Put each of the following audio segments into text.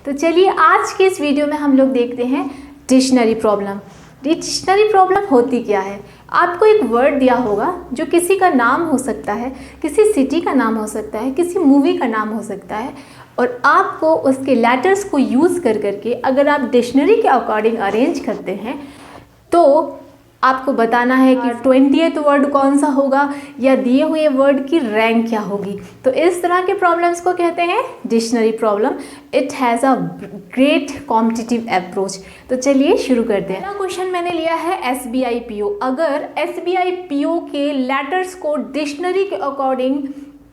तो चलिए आज के इस वीडियो में हम लोग देखते हैं डिक्शनरी प्रॉब्लम। डिक्शनरी प्रॉब्लम होती क्या है? आपको एक वर्ड दिया होगा जो किसी का नाम हो सकता है, किसी सिटी का नाम हो सकता है, किसी मूवी का नाम हो सकता है, और आपको उसके लेटर्स को यूज़ कर करके अगर आप डिक्शनरी के अकॉर्डिंग अरेंज करते हैं तो आपको बताना है कि 20th वर्ड कौन सा होगा या दिए हुए वर्ड की रैंक क्या होगी। तो इस तरह के प्रॉब्लम्स को कहते हैं dictionary problem. It has a great competitive approach. तो चलिए शुरू करते हैं। पहला क्वेश्चन मैंने लिया है SBI PO। अगर SBI PO के लेटर्स को डिक्शनरी के अकॉर्डिंग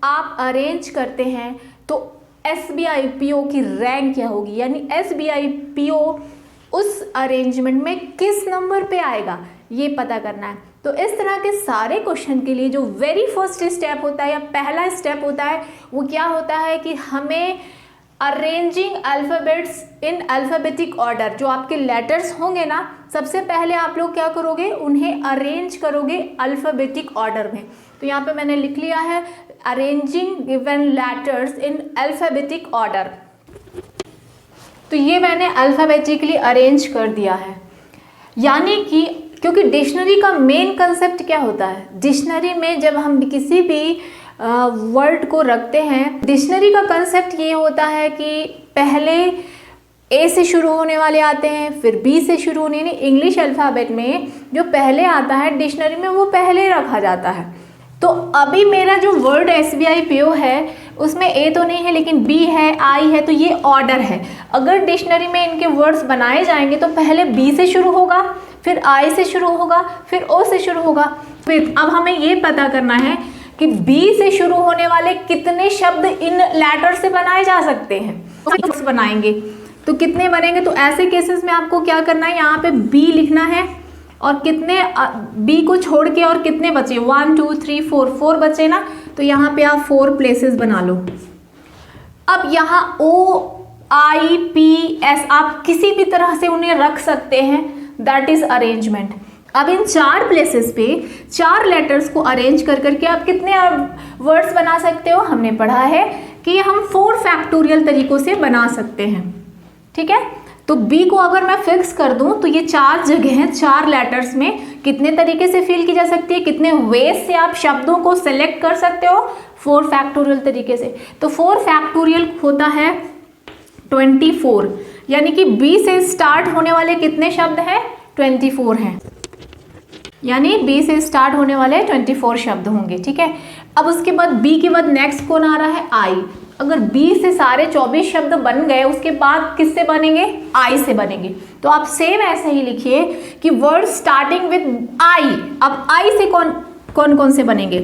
आप अरेंज करते हैं तो SBI PO की रैंक क्या होगी, यानी SBI PO उस अरेंजमेंट में किस नंबर पे आएगा ये पता करना है। तो इस तरह के सारे क्वेश्चन के लिए जो वेरी फर्स्ट स्टेप होता है या पहला स्टेप होता है वो क्या होता है कि हमें अरेंजिंग अल्फ़ाबेट्स इन अल्फ़ाबेटिक ऑर्डर, जो आपके लेटर्स होंगे ना, सबसे पहले आप लोग क्या करोगे, उन्हें अरेंज करोगे अल्फ़ाबेटिक ऑर्डर में। तो यहाँ पे मैंने लिख लिया है arranging given letters in alphabetic order. तो ये मैंने अल्फ़ाबेटिकली अरेंज कर दिया है, यानी कि क्योंकि डिक्शनरी का मेन कंसेप्ट क्या होता है, डिक्शनरी में जब हम किसी भी वर्ड को रखते हैं, डिक्शनरी का कंसेप्ट ये होता है कि पहले ए से शुरू होने वाले आते हैं, फिर बी से शुरू होने, यानी इंग्लिश अल्फ़ाबेट में जो पहले आता है डिक्शनरी में वो पहले रखा जाता है। तो अभी मेरा जो वर्ड SBI PO है उसमें ए तो नहीं है लेकिन बी है, आई है, तो ये ऑर्डर है। अगर डिक्शनरी में इनके वर्ड्स बनाए जाएंगे तो पहले बी से शुरू होगा, फिर आई से शुरू होगा, फिर ओ से शुरू होगा। फिर अब हमें ये पता करना है कि बी से शुरू होने वाले कितने शब्द इन लेटर से बनाए जा सकते हैं। तो बनाएंगे तो कितने बनेंगे, तो ऐसे केसेस में आपको क्या करना है, यहाँ पे बी लिखना है और कितने बी को छोड़ के और कितने बचे, 1 2 3 4 बचे ना, तो यहाँ पे आप 4 प्लेसेस बना लो। अब यहाँ OIPS आप किसी भी तरह से उन्हें रख सकते हैं, दैट इज अरेंजमेंट। अब इन 4 प्लेसेस पे 4 लेटर्स को अरेंज कर करके आप कितने वर्ड्स बना सकते हो, हमने पढ़ा है कि हम 4 फैक्टोरियल तरीकों से बना सकते हैं। ठीक है, तो बी को अगर मैं फिक्स कर दूं तो ये 4 जगह हैं, 4 लेटर्स में कितने तरीके से फिल की जा सकती है, कितने वेज से आप शब्दों को सेलेक्ट कर सकते हो, 4 फैक्टोरियल तरीके से। तो 4 फैक्टोरियल होता है 24, यानी कि बी से स्टार्ट होने वाले कितने शब्द हैं, 24 हैं, यानी बी से स्टार्ट होने वाले 24 शब्द होंगे। ठीक है, अब उसके बाद बी के बाद नेक्स्ट कौन आ रहा है, आई। अगर बी से सारे 24 शब्द बन गए उसके बाद किससे बनेंगे, आई से बनेंगे। तो आप सेम ऐसे ही लिखिए कि वर्ड स्टार्टिंग विद आई। अब आई से कौन कौन से बनेंगे,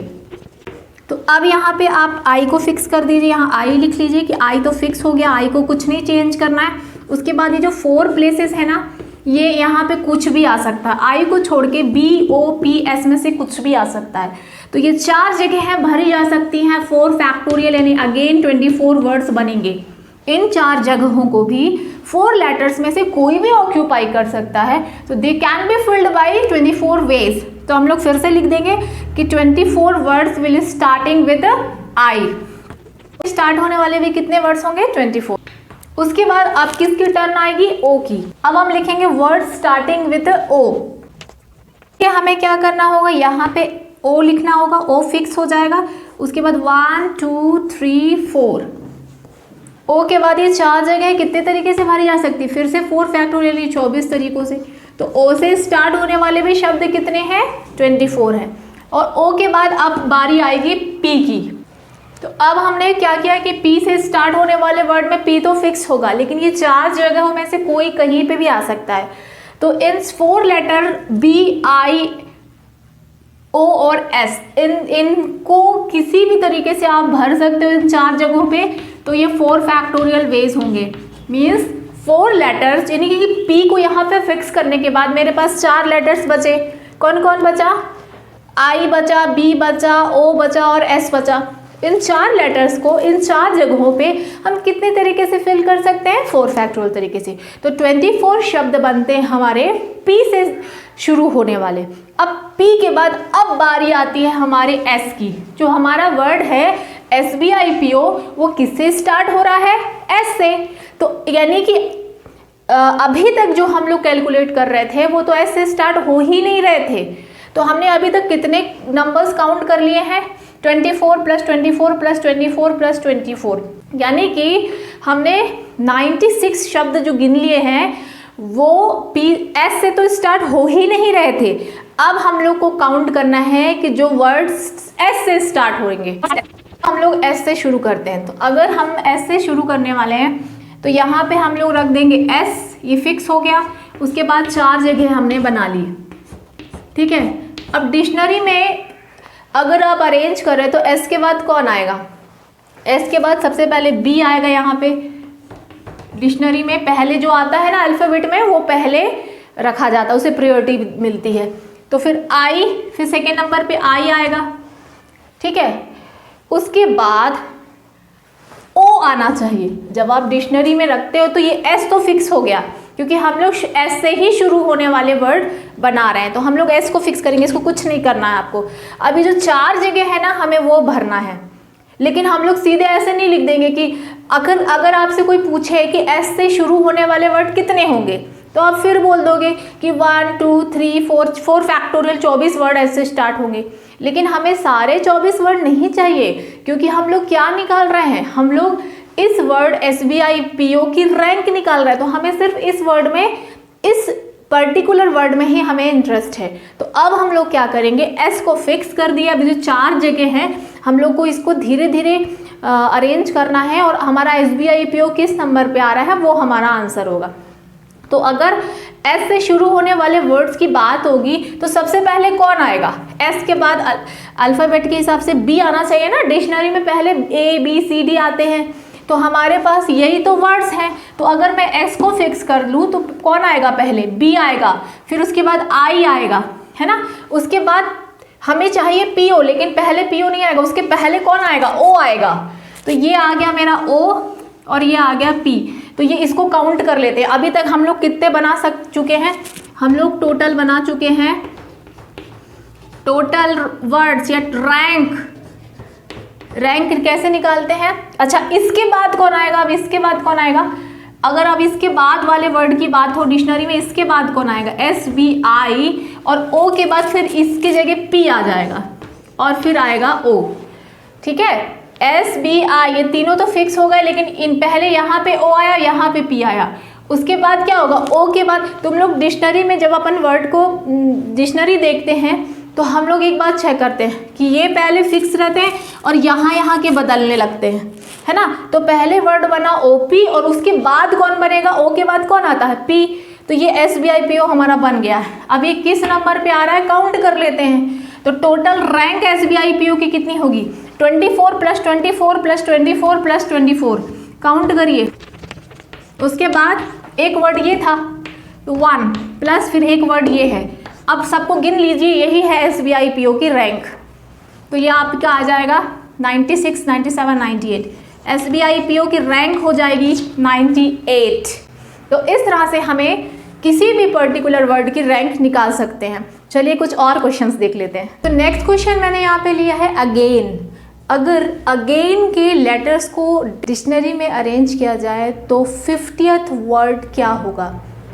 तो अब यहाँ पे आप आई को फिक्स कर दीजिए, यहाँ आई लिख लीजिए कि आई तो फिक्स हो गया, आई को कुछ नहीं चेंज करना है। उसके बाद ये जो 4 प्लेसेस है ना, ये यहाँ पे कुछ भी आ सकता है, आई को छोड़ के BOPS में से कुछ भी आ सकता है। तो ये 4 जगह भरी जा सकती हैं 4 फैक्टोरियल, यानी अगेन 24 वर्ड्स बनेंगे। इन 4 जगहों को भी 4 लेटर्स में से कोई भी ऑक्यूपाई कर सकता है। तो they can be filled by 24 ways. तो हम लोग फिर से लिख देंगे कि 24 words will starting with I. Start होने वाले भी कितने वर्ड्स होंगे, 24। उसके बाद अब किसकी टर्न आएगी, ओ की। अब हम लिखेंगे वर्ड स्टार्टिंग विद ओ। हमें क्या करना होगा, यहाँ पे ओ लिखना होगा, ओ फिक्स हो जाएगा। उसके बाद 1 2 3 4, ओ के बाद ये 4 जगह कितने तरीके से भरी जा सकती है, फिर से 4 फैक्टोरियल 24 तरीकों से। तो ओ से स्टार्ट होने वाले भी शब्द कितने हैं, 24 हैं। और ओ के बाद अब बारी आएगी पी की। तो अब हमने क्या किया कि पी से स्टार्ट होने वाले वर्ड में पी तो फिक्स होगा, लेकिन ये 4 जगहों में से कोई कहीं पे भी आ सकता है। तो इन 4 लेटर BIO और S, इनको किसी भी तरीके से आप भर सकते हो इन 4 जगहों पे। तो ये 4 फैक्टोरियल वेज होंगे, मीन्स 4 लेटर्स, यानी कि P को यहाँ पे फिक्स करने के बाद मेरे पास 4 लेटर्स बचे। कौन कौन बचा, I बचा, B बचा, O बचा और S बचा। इन 4 लेटर्स को इन 4 जगहों पे हम कितने तरीके से फिल कर सकते हैं, 4 फैक्टोरियल तरीके से। तो 24 शब्द बनते हैं हमारे P से शुरू होने वाले। अब P के बाद अब बारी आती है हमारे S की। जो हमारा वर्ड है SBIPO वो किससे स्टार्ट हो रहा है? S से। तो यानी कि अभी तक जो हम लोग कैलकुलेट कर रहे थे वो तो S से स्टार्ट हो ही नहीं रहे थे। तो हमने अभी तक कितने नंबर्स काउंट कर लिए हैं? 24 + 24 + 24 + 24, यानी कि हमने 96 शब्द जो गिन लिए हैं वो S से तो स्टार्ट हो ही नहीं रहे थे। अब हम लोग को काउंट करना है कि जो वर्ड्स S से स्टार्ट होंगे। हम लोग S से शुरू करते हैं। तो अगर हम S से शुरू करने वाले हैं तो यहाँ पे हम लोग रख देंगे S, ये फिक्स हो गया। उसके बाद 4 जगह हमने बना ली, ठीक है। अब डिक्शनरी में अगर आप अरेंज करें तो S के बाद कौन आएगा? S के बाद सबसे पहले B आएगा। यहाँ पे डिक्शनरी में पहले जो आता है ना अल्फ़ाबेट में, वो पहले रखा जाता है, उसे प्रायोरिटी मिलती है। तो फिर I, फिर सेकेंड नंबर पे I आएगा, ठीक है। उसके बाद O आना चाहिए। जब आप डिक्शनरी में रखते हो तो ये S तो फिक्स हो गया, क्योंकि हम लोग S से ही शुरू होने वाले वर्ड बना रहे हैं, तो हम लोग S को फिक्स करेंगे, इसको कुछ नहीं करना है आपको। अभी जो 4 जगह है ना, हमें वो भरना है। लेकिन हम लोग सीधे ऐसे नहीं लिख देंगे कि अगर आपसे कोई पूछे कि S से शुरू होने वाले वर्ड कितने होंगे, तो आप फिर बोल दोगे कि 1 2 3 4 फैक्टोरियल 24 वर्ड S से स्टार्ट होंगे। लेकिन हमें सारे 24 वर्ड नहीं चाहिए, क्योंकि हम लोग क्या निकाल रहे हैं? हम लोग इस वर्ड SBIPO की रैंक निकाल रहे हैं। तो हमें सिर्फ इस वर्ड में, इस पर्टिकुलर वर्ड में ही हमें इंटरेस्ट है। तो अब हम लोग क्या करेंगे? S को फिक्स कर दिया। अभी जो 4 जगह हैं, हम लोग को इसको धीरे धीरे अरेंज करना है, और हमारा SBIPO किस नंबर पे आ रहा है वो हमारा आंसर होगा। तो अगर S से शुरू होने वाले वर्ड्स की बात होगी तो सबसे पहले कौन आएगा? S के बाद अल्फ़ाबेट के हिसाब से B आना चाहिए ना। डिक्शनरी में पहले A B C D आते हैं, तो हमारे पास यही तो वर्ड्स हैं। तो अगर मैं S को फिक्स कर लूँ तो कौन आएगा? पहले B आएगा, फिर उसके बाद I आएगा, है ना। उसके बाद हमें चाहिए PO, लेकिन पहले PO नहीं आएगा, उसके पहले कौन आएगा? O आएगा। तो ये आ गया मेरा O और ये आ गया P। तो ये इसको काउंट कर लेते हैं। अभी तक हम लोग कितने बना चुके हैं? हम लोग टोटल बना चुके हैं, टोटल वर्ड्स या रैंक कैसे निकालते हैं? अच्छा, इसके बाद कौन आएगा? अब इसके बाद कौन आएगा? अगर अब इसके बाद वाले वर्ड की बात हो डिक्शनरी में, इसके बाद कौन आएगा? SBI, और O के बाद फिर इसकी जगह P आ जाएगा, और फिर आएगा O, ठीक है। SBI, ये तीनों तो फिक्स हो गए, लेकिन इन पहले यहाँ पे O आया, यहाँ पे P आया। उसके बाद क्या होगा? O के बाद तुम लोग डिक्शनरी में जब अपन वर्ड को डिक्शनरी देखते हैं तो हम लोग एक बात चेक करते हैं कि ये पहले फिक्स रहते हैं और यहाँ के बदलने लगते हैं, है ना। तो पहले वर्ड बना OP, और उसके बाद कौन बनेगा? O के बाद कौन आता है? P। तो ये SBIPO हमारा बन गया है। अब ये किस नंबर पे आ रहा है? काउंट कर लेते हैं। तो टोटल रैंक SBIPO की कितनी होगी? 24 + 24 + 24 + 24, काउंट करिए। उसके बाद एक वर्ड ये था, 1 प्लस फिर एक वर्ड ये है। अब सबको गिन लीजिए, यही है SBIPO की रैंक। तो ये आपका आ जाएगा 96, 97, 98। SBIPO की रैंक हो जाएगी 98। तो इस तरह से हमें किसी भी पर्टिकुलर वर्ड की रैंक निकाल सकते हैं। चलिए कुछ और क्वेश्चंस देख लेते हैं। तो नेक्स्ट क्वेश्चन मैंने यहाँ पे लिया है अगेन। अगर अगेन के लेटर्स को डिक्शनरी में अरेंज किया जाए तो 50th वर्ड क्या होगा?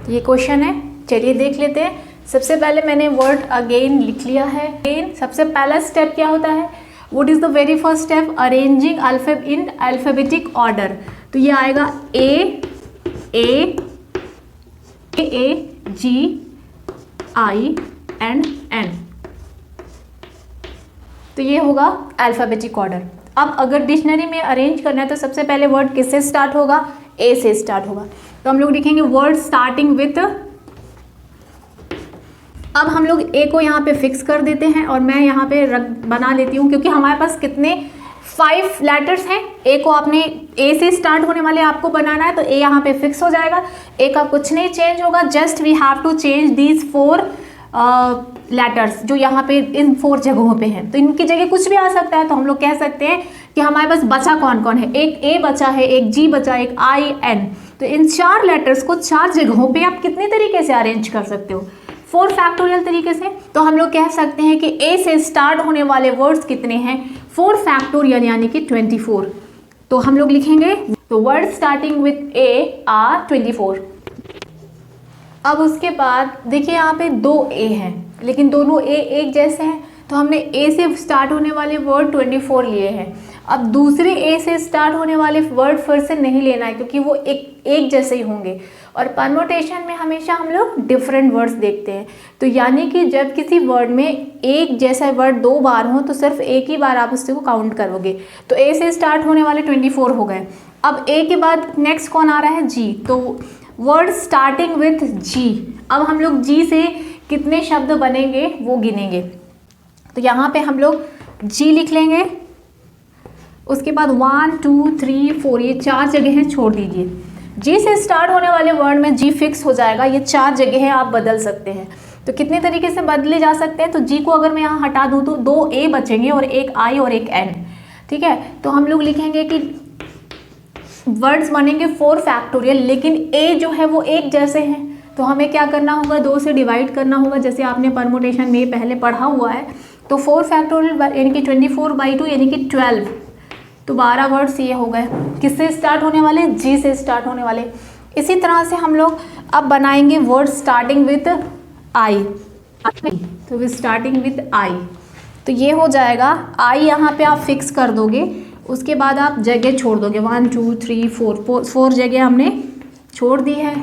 ये क्वेश्चन है, चलिए देख लेते हैं। सबसे पहले मैंने वर्ड अगेन लिख लिया है। अगेन सबसे पहला स्टेप क्या होता है? What is the very first step? Arranging in alphabetic order. तो ये आएगा A G I and N। तो ये होगा अल्फाबेटिक ऑर्डर। अब अगर डिक्शनरी में अरेंज करना है तो सबसे पहले वर्ड किससे स्टार्ट होगा? A से स्टार्ट होगा। तो हम लोग लिखेंगे वर्ड स्टार्टिंग विथ। अब हम लोग A को यहाँ पे फिक्स कर देते हैं, और मैं यहाँ पे बना लेती हूँ, क्योंकि हमारे पास कितने 5 लेटर्स हैं। A को आपने A से स्टार्ट होने वाले आपको बनाना है, तो A यहाँ पे फिक्स हो जाएगा। A का कुछ नहीं चेंज होगा, just we have to change these 4 letters जो यहाँ पे इन 4 जगहों पे हैं। तो इनकी जगह कुछ भी आ सकता है। तो हम लोग कह सकते हैं कि हमारे पास बचा कौन कौन है? एक A बचा है, एक G बचा, एक I N। तो इन 4 लेटर्स को 4 जगहों पे आप कितने तरीके से अरेंज कर सकते हो? 4 फैक्टोरियल तरीके से। तो हम लोग कह सकते हैं कि A से स्टार्ट होने वाले वर्ड्स कितने हैं? 4 फैक्टोरियल यानी कि 24। तो हम लोग लिखेंगे तो word starting with A R 24। अब उसके बाद देखिए यहाँ पे 2 ए हैं, लेकिन दोनों ए एक जैसे हैं, तो हमने ए से स्टार्ट होने वाले वर्ड 24 लिए हैं। अब दूसरे ए से स्टार्ट होने वाले वर्ड फिर से नहीं लेना है, क्योंकि वो एक जैसे ही होंगे। और परम्यूटेशन में हमेशा हम लोग डिफरेंट वर्ड्स देखते हैं। तो यानी कि जब किसी वर्ड में एक जैसा वर्ड 2 बार हो तो सिर्फ एक ही बार आप उसको काउंट करोगे। तो ए से स्टार्ट होने वाले 24 हो गए। अब ए के बाद नेक्स्ट कौन आ रहा है? जी। तो वर्ड स्टार्टिंग विथ जी। अब हम लोग जी से कितने शब्द बनेंगे वो गिनेंगे। तो यहाँ पे हम लोग जी लिख लेंगे। उसके बाद 1 2 3 4 ये 4 जगह हैं, छोड़ दीजिए। जी से स्टार्ट होने वाले वर्ड में जी फिक्स हो जाएगा। ये 4 जगह हैं, आप बदल सकते हैं। तो कितने तरीके से बदले जा सकते हैं? तो जी को अगर मैं यहाँ हटा दूँ तो 2 ए बचेंगे और एक आई और एक एन। ठीक है, तो हम लोग लिखेंगे कि वर्ड्स बनेंगे 4 फैक्टोरियल, लेकिन ए जो है वो एक जैसे हैं। तो हमें क्या करना होगा? 2 से डिवाइड करना होगा, जैसे आपने परम्यूटेशन में पहले पढ़ा हुआ है। तो 4 फैक्टोरियल यानी कि 24/2 यानी कि 12। तो 12 वर्ड्स ये हो गए। किससे स्टार्ट होने वाले? जी से स्टार्ट होने वाले। इसी तरह से हम लोग अब बनाएंगे वर्ड स्टार्टिंग विथ आई। तो स्टार्टिंग विथ आई, तो ये हो जाएगा। आई यहाँ पे आप फिक्स कर दोगे, उसके बाद आप जगह छोड़ दोगे। 1 2 3 4 जगह हमने छोड़ दी है।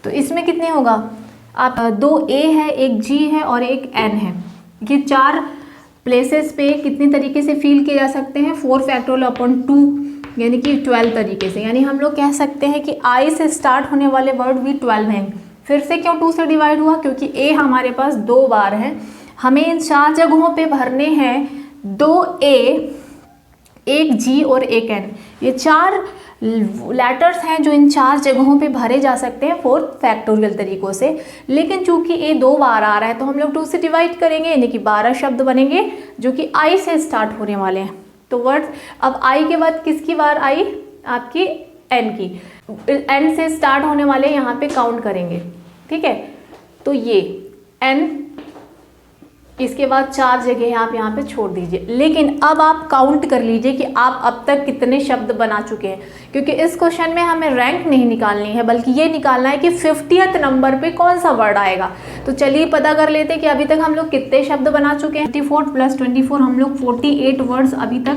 तो इसमें कितने होगा? आप 2 ए है, एक जी है और एक एन है। ये 4 प्लेसेस पे कितने तरीके से फील किए जा सकते हैं? 4 फैक्टोरियल अपॉन 2 यानी कि 12 तरीके से। यानी हम लोग कह सकते हैं कि आई से स्टार्ट होने वाले वर्ड भी 12 हैं। फिर से क्यों 2 से डिवाइड हुआ? क्योंकि ए हमारे पास 2 बार है। हमें इन 4 जगहों पे भरने हैं 2 ए, एक जी और एक एन। ये 4 लेटर्स हैं जो इन 4 जगहों पे भरे जा सकते हैं 4 फैक्टोरियल तरीकों से। लेकिन चूंकि ए 2 बार आ रहा है तो हम लोग 2 से डिवाइड करेंगे, यानी कि 12 शब्द बनेंगे जो कि आई से स्टार्ट होने वाले हैं। तो वर्ड अब आई के बाद किसकी बार आई? आपकी एन की। एन से स्टार्ट होने वाले यहाँ पे काउंट करेंगे। ठीक है, तो ये एन, इसके बाद 4 जगह आप यहाँ पे छोड़ दीजिए। लेकिन अब आप काउंट कर लीजिए कि आप अब तक कितने शब्द बना चुके हैं, क्योंकि इस क्वेश्चन में हमें रैंक नहीं निकालनी है, बल्कि ये निकालना है कि 50th नंबर पे कौन सा वर्ड आएगा। तो चलिए पता कर लेते हैं कि अभी तक हम लोग कितने शब्द बना चुके हैं। 24 + 24 हम लोग 48 वर्ड्स अभी तक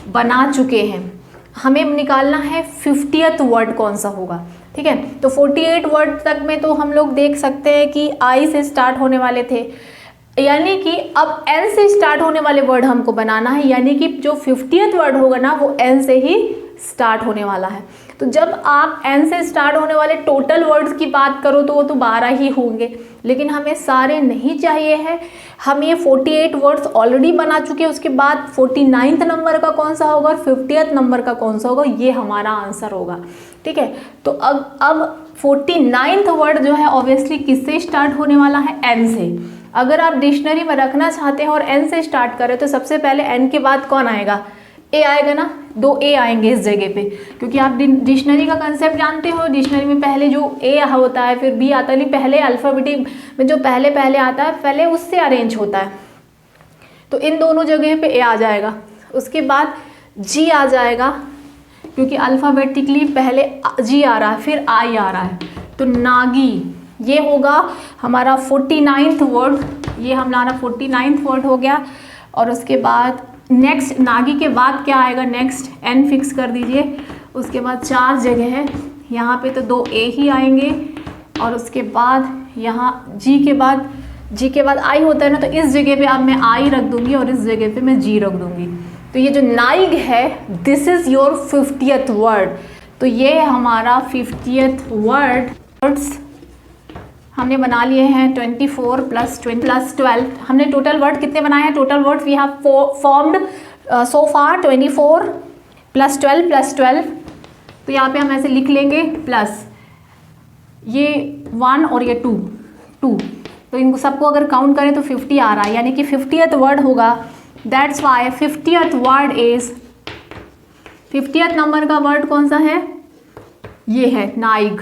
बना चुके हैं। हमें निकालना है 50th वर्ड कौन सा होगा। ठीक है, तो 48 वर्ड तक में तो हम लोग देख सकते हैं कि आई से स्टार्ट होने वाले थे, यानी कि अब एन से स्टार्ट होने वाले वर्ड हमको बनाना है। यानी कि जो 50th वर्ड होगा ना वो एन से ही स्टार्ट होने वाला है। तो जब आप एन से स्टार्ट होने वाले टोटल वर्ड्स की बात करो तो वो तो 12 ही होंगे, लेकिन हमें सारे नहीं चाहिए हैं। हम ये 48 वर्ड्स ऑलरेडी बना चुके हैं। उसके बाद 49th नंबर का कौन सा होगा और 50th नंबर का कौन सा होगा, ये हमारा आंसर होगा। ठीक है, तो अब 49th वर्ड जो है ऑब्वियसली किससे स्टार्ट होने वाला है? एन से। अगर आप डिक्शनरी में रखना चाहते हैं और एन से स्टार्ट करें तो सबसे पहले एन के बाद कौन आएगा? ए आएगा ना। 2 ए आएंगे इस जगह पे, क्योंकि आप डिक्शनरी का कंसेप्ट जानते हो। डिक्शनरी में पहले जो ए होता है फिर बी आता है, नहीं पहले अल्फ़ाबेटिक में जो पहले आता है पहले उससे अरेंज होता है। तो इन दोनों जगह पे ए आ जाएगा। उसके बाद जी आ जाएगा, क्योंकि अल्फ़ाबेटिकली पहले जी आ रहा है फिर आई आ रहा है। तो नागी, ये होगा हमारा 49th वर्ड। ये हमारा 49th वर्ड हो गया। और उसके बाद नेक्स्ट नागी के बाद क्या आएगा? नेक्स्ट एन फिक्स कर दीजिए। उसके बाद 4 जगह है, यहाँ पे तो 2 ए ही आएंगे। और उसके बाद यहाँ जी के बाद आई होता है ना, तो इस जगह पे अब मैं आई रख दूंगी और इस जगह पे मैं जी रख दूंगी। तो ये जो नाइग है, this is your 50th word. तो ये हमारा 50th वर्ड्स हमने बना लिए हैं। 24 + 20 + 12 हमने टोटल वर्ड कितने बनाए हैं? Total word we have formed so far 24 + 12 + 12। तो यहाँ पे हम ऐसे लिख लेंगे प्लस ये 1 और ये 2। तो इनको सबको अगर काउंट करें तो 50 आ रहा है, यानी कि 50th वर्ड होगा। That's why 50th word is 50th number का वर्ड कौन सा है? ये है नाइग,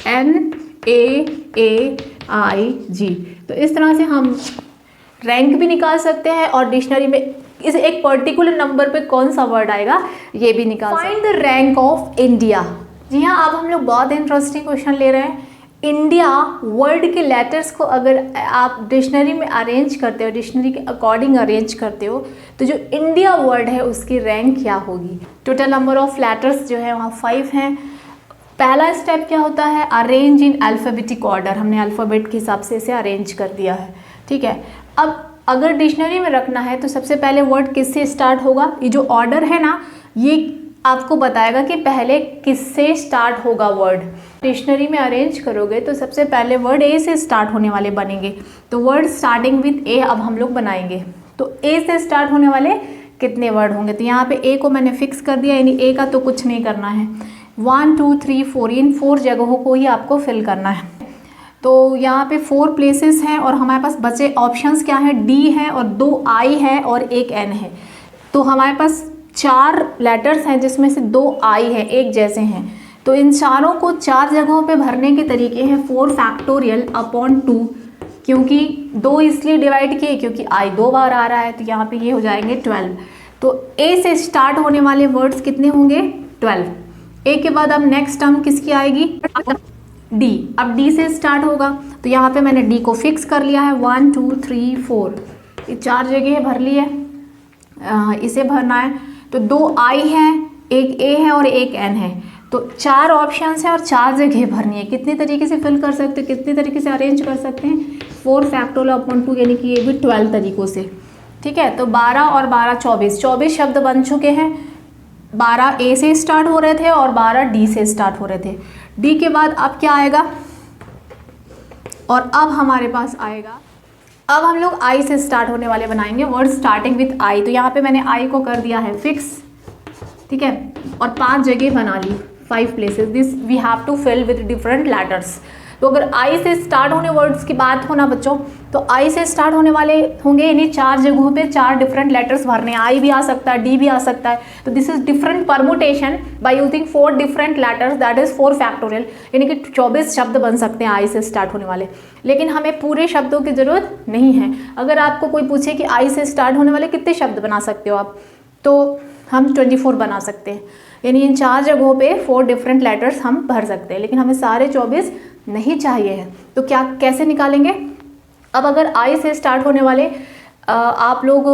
NAAIG। तो इस तरह से हम रैंक भी निकाल सकते हैं और डिक्शनरी में इस एक पर्टिकुलर नंबर पे कौन सा वर्ड आएगा ये भी निकाल। Find the rank of India. जी हाँ, अब हम लोग बहुत इंटरेस्टिंग क्वेश्चन ले रहे हैं। इंडिया वर्ड के लेटर्स को अगर आप डिक्शनरी में अरेंज करते हो, डिक्शनरी के अकॉर्डिंग अरेंज करते हो, तो जो इंडिया वर्ड है उसकी रैंक क्या होगी। टोटल नंबर ऑफ लेटर्स जो है वहाँ 5 हैं। पहला स्टेप क्या होता है, अरेंज इन अल्फ़ाबेटिक ऑर्डर। हमने अल्फ़ाबेट के हिसाब से इसे अरेंज कर दिया है, ठीक है। अब अगर डिक्शनरी में रखना है तो सबसे पहले वर्ड किससे स्टार्ट होगा, ये जो ऑर्डर है ना ये आपको बताएगा कि पहले किससे स्टार्ट होगा वर्ड। डिक्शनरी में अरेंज करोगे तो सबसे पहले वर्ड ए से स्टार्ट होने वाले बनेंगे, तो वर्ड स्टार्टिंग विथ ए अब हम लोग बनाएंगे। तो ए से स्टार्ट होने वाले कितने वर्ड होंगे, तो यहाँ पे ए को मैंने फिक्स कर दिया, यानी ए का तो कुछ नहीं करना है। 1 2 3 4 इन 4 जगहों को ही आपको फिल करना है। तो यहाँ पे 4 प्लेसेस हैं और हमारे पास बचे ऑप्शंस क्या हैं, डी है और 2 आई है और एक एन है। तो हमारे पास 4 लेटर्स हैं जिसमें से 2 आई है, एक जैसे हैं। तो इन चारों को 4 जगहों पे भरने के तरीके हैं 4 फैक्टोरियल अपॉन 2, क्योंकि 2 इसलिए डिवाइड किए क्योंकि आई 2 बार आ रहा है, तो यहाँ पे ये हो जाएंगे 12। तो ए से स्टार्ट होने वाले वर्ड्स कितने होंगे, 12। ए के बाद अब नेक्स्ट टर्म किसकी आएगी, डी। अब डी से स्टार्ट होगा, तो यहाँ पे मैंने डी को फिक्स कर लिया है। 1 2 3 4 ये 4 जगह भर ली है, इसे भरना है। तो 2 आई है, एक ए है और एक एन है। तो 4 ऑप्शंस हैं और 4 जगह भरनी है। कितने तरीके से फिल कर सकते हैं, कितने तरीके से अरेंज कर सकते हैं, 4 फैक्टोरियल अपॉन 2, यानी कि ये भी 12 तरीक़ों से, ठीक है। तो 12 और 12 24 शब्द बन चुके हैं। 12 ए से स्टार्ट हो रहे थे और 12 डी से स्टार्ट हो रहे थे। डी के बाद अब क्या आएगा, और अब हमारे पास आएगा, अब हम लोग आई से स्टार्ट होने वाले बनाएंगे वर्ड स्टार्टिंग विथ आई। तो यहाँ पे मैंने आई को कर दिया है फिक्स, ठीक है, और 5 जगह बना ली, 5 places. This we have to fill with different letters. तो अगर आई से स्टार्ट होने वर्ड्स की बात हो ना बच्चों, तो आई से स्टार्ट होने वाले होंगे, यानी 4 जगहों पे 4 डिफरेंट लेटर्स भरने हैं। आई भी आ सकता है, डी भी आ सकता है। तो this is different permutation by using 4 different letters, that is 4 factorial, यानी कि 24 शब्द बन सकते हैं आई से स्टार्ट होने वाले। लेकिन हमें पूरे शब्दों की ज़रूरत नहीं है। अगर आपको कोई पूछे कि आई से स्टार्ट होने वाले कितने शब्द बना सकते हो आप, तो हम 24 बना सकते हैं, यानी इन 4 जगहों पे 4 डिफरेंट लेटर्स हम भर सकते हैं। लेकिन हमें सारे 24 नहीं चाहिए हैं, तो क्या कैसे निकालेंगे। अब अगर आई से स्टार्ट होने वाले आप लोग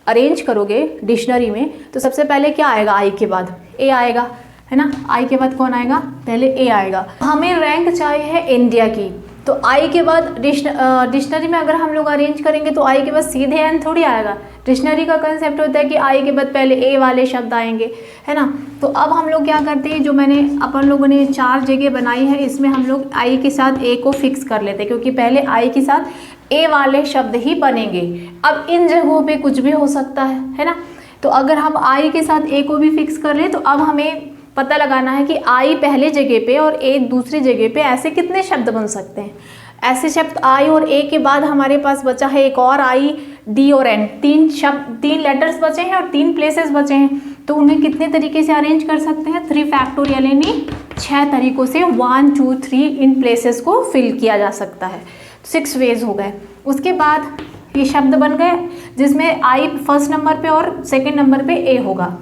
अरेंज करोगे डिक्शनरी में, तो सबसे पहले क्या आएगा, आई के बाद ए आएगा, है ना। आई के बाद कौन आएगा, पहले ए आएगा। हमें रैंक चाहिए है इंडिया की, तो आई के बाद डिक्शनरी में अगर हम लोग अरेंज करेंगे तो आई के बाद सीधे एन थोड़ी आएगा। डिक्शनरी का कंसेप्ट होता है कि आई के बाद पहले ए वाले शब्द आएंगे, है ना। तो अब हम लोग क्या करते हैं, जो मैंने अपन लोगों ने 4 जगह बनाई है, इसमें हम लोग आई के साथ ए को फिक्स कर लेते हैं, क्योंकि पहले आई के साथ ए वाले शब्द ही बनेंगे। अब इन जगहों पे कुछ भी हो सकता है ना। तो अगर हम आई के साथ ए को भी फिक्स कर लें, तो अब हमें पता लगाना है कि आई पहले जगह पे और ए दूसरी जगह पे ऐसे कितने शब्द बन सकते हैं। ऐसे शब्द आई और ए के बाद हमारे पास बचा है एक और आई, डी और एन। 3 शब्द, 3 लेटर्स बचे हैं और 3 प्लेसेस बचे हैं, तो उन्हें कितने तरीके से अरेंज कर सकते हैं, 3 फैक्टोरियल, यानी 6 तरीकों से 1 2 3 इन प्लेसेस को फिल किया जा सकता है। 6 वेज हो गए। उसके बाद ये शब्द बन गए जिसमें आई फर्स्ट नंबर पे और सेकेंड नंबर पे ए होगा।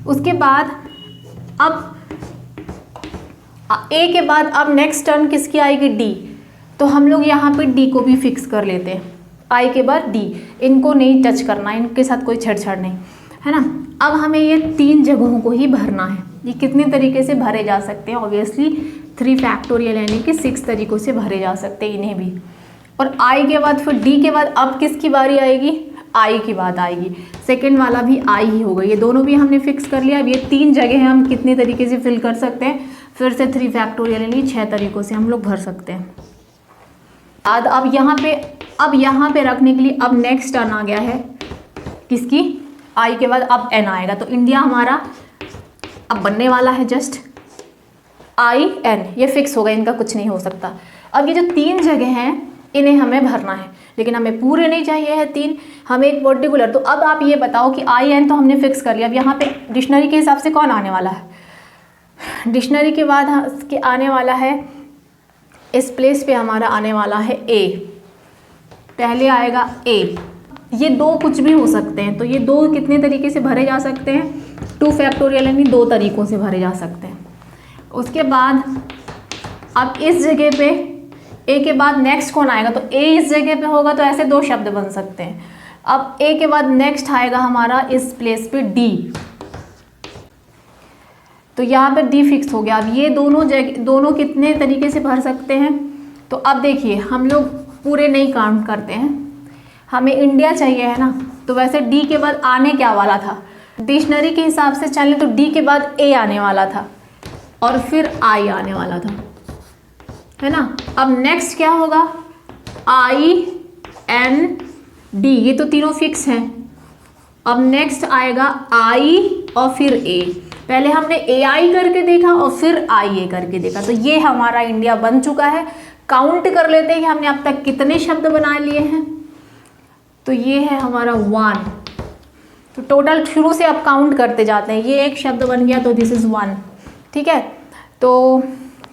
उसके बाद अब ए के बाद अब नेक्स्ट टर्न किसकी आएगी, डी। तो हम लोग यहाँ पे डी को भी फिक्स कर लेते हैं। आई के बाद डी, इनको नहीं टच करना, इनके साथ कोई छेड़छाड़ नहीं, है ना। अब हमें ये 3 जगहों को ही भरना है। ये कितने तरीके से भरे जा सकते हैं, ऑब्वियसली 3 फैक्टोरियल, यानी कि 6 तरीकों से भरे जा सकते हैं इन्हें भी। और आई के बाद फिर डी के बाद अब किसकी बारी आएगी, आई की बात आएगी। सेकेंड वाला भी आई ही होगा। ये दोनों भी हमने फिक्स कर लिया। अब ये 3 जगह हम कितने तरीके से फिल कर सकते हैं, फिर से 3 फैक्टोरियल, यानी 6 तरीकों से हम लोग भर सकते हैं। अब यहाँ पे रखने के लिए अब नेक्स्ट टर्न आ गया है किसकी, आई के बाद अब एन आएगा। तो इंडिया हमारा अब बनने वाला है जस्ट आई एन, ये फिक्स होगा, इनका कुछ नहीं हो सकता। अब ये जो 3 जगह हैं इन्हें हमें भरना है, लेकिन हमें पूरे नहीं चाहिए है 3, हमें एक पर्टिकुलर। तो अब आप ये बताओ कि आई एन तो हमने फिक्स कर लिया। अब यहाँ पे डिक्शनरी के हिसाब से कौन आने वाला है, डिक्शनरी के बाद के आने वाला है, इस प्लेस पे हमारा आने वाला है ए। पहले आएगा ए, ये 2 कुछ भी हो सकते हैं, तो ये 2 कितने तरीके से भरे जा सकते हैं, 2 फैक्टोरियल यानी 2 तरीकों से भरे जा सकते हैं। उसके बाद अब इस जगह पे ए के बाद नेक्स्ट कौन आएगा, तो ए इस जगह पे होगा तो ऐसे 2 शब्द बन सकते हैं। अब ए के बाद नेक्स्ट आएगा हमारा इस प्लेस पे डी, तो यहाँ पे डी फिक्स हो गया। अब ये दोनों कितने तरीके से भर सकते हैं, तो अब देखिए हम लोग पूरे नहीं काउंट करते हैं, हमें इंडिया चाहिए है ना, तो वैसे डी के बाद आने क्या वाला था, डिक्शनरी के हिसाब से चले तो डी के बाद ए आने वाला था और फिर आई आने वाला था, है ना। अब नेक्स्ट क्या होगा, आई एन डी, ये तो तीनों फिक्स हैं। अब नेक्स्ट आएगा आई और फिर ए, पहले हमने ए आई करके देखा और फिर आई ए करके देखा, तो ये हमारा इंडिया बन चुका है। काउंट कर लेते हैं कि हमने अब तक कितने शब्द बना लिए हैं, तो ये है हमारा 1, तो टोटल शुरू से अब काउंट करते जाते हैं। ये एक शब्द बन गया तो दिस इज़ 1, ठीक है। तो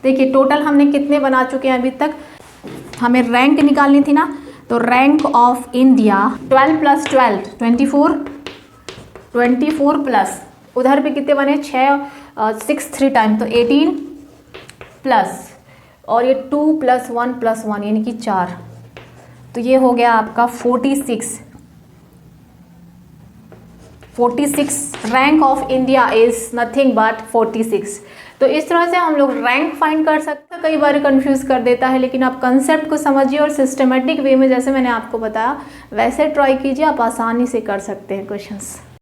देखिए टोटल हमने कितने बना चुके हैं अभी तक, हमें रैंक निकालनी थी ना, तो रैंक ऑफ इंडिया 12 + 12 24 प्लस उधर पे कितने बने 6 3 टाइम तो 18 प्लस और ये 2 + 1 + 1 यानी कि 4, तो ये हो गया आपका 46। Rank of India is nothing but 46। तो इस तरह से हम लोग रैंक फाइंड कर सकते हैं। कई बार कंफ्यूज कर देता है, लेकिन आप कंसेप्ट को समझिए और सिस्टमेटिक वे में जैसे मैंने आपको बताया वैसे ट्राई कीजिए, आप आसानी से कर सकते हैं क्वेश्चंस।